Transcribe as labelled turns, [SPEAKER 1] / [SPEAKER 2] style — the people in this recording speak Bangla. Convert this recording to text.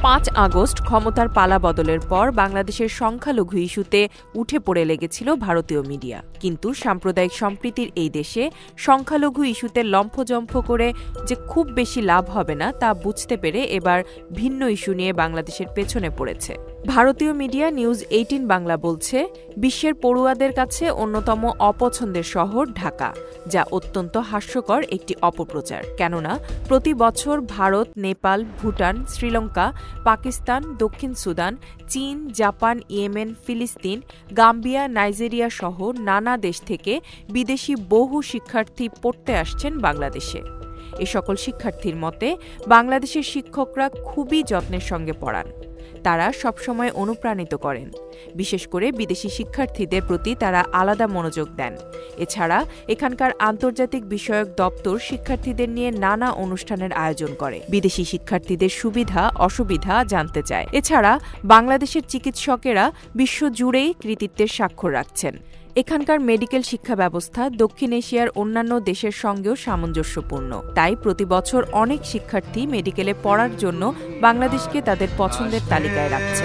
[SPEAKER 1] 5 আগস্ট ক্ষমতার পালাবদলের পর বাংলাদেশের সংখ্যালঘু ইস্যুতে উঠে পড়ে লেগেছিল ভারতীয় মিডিয়া। কিন্তু সাম্প্রদায়িক সম্প্রীতির এই দেশে সংখ্যালঘু ইস্যুতে লম্ফজম্ফ করে যে খুব বেশি লাভ হবে না তা বুঝতে পেরে এবার ভিন্ন ইস্যু নিয়ে বাংলাদেশের পেছনে পড়েছে। ভারতীয় মিডিয়া নিউজ 18 বাংলা বলছে, বিশ্বের পড়ুয়াদের কাছে অন্যতম অপছন্দের শহর ঢাকা, যা অত্যন্ত হাস্যকর একটি অপপ্রচার। কেননা প্রতি বছর ভারত, নেপাল, ভুটান, শ্রীলঙ্কা, পাকিস্তান, দক্ষিণ সুদান, চীন, জাপান, ইয়েমেন, ফিলিস্তিন, গাম্বিয়া, নাইজেরিয়া সহ নানা দেশ থেকে বিদেশি বহু শিক্ষার্থী পড়তে আসছেন বাংলাদেশে। এ সকল শিক্ষার্থীর মতে বাংলাদেশের শিক্ষকরা খুবই যত্নের সঙ্গে পড়ান। তারা সবসময় অনুপ্রাণিত করেন। বিশেষ করে বিদেশি শিক্ষার্থীদের প্রতি তারা আলাদা মনোযোগ দেন। এছাড়া এখানকার আন্তর্জাতিক বিষয়ক দপ্তর শিক্ষার্থীদের নিয়ে নানা অনুষ্ঠানের আয়োজন করে, বিদেশি শিক্ষার্থীদের সুবিধা অসুবিধা জানতে চায়। এছাড়া বাংলাদেশের চিকিৎসকেরা বিশ্বজুড়েই কৃতিত্বের স্বাক্ষর রাখছেন। এখানকার মেডিকেল শিক্ষা ব্যবস্থা দক্ষিণ এশিয়ার অন্যান্য দেশের সঙ্গেও সামঞ্জস্যপূর্ণ। তাই প্রতি বছর অনেক শিক্ষার্থী মেডিকেলে পড়ার জন্য বাংলাদেশকে তাদের পছন্দের তালিকায় রাখছে।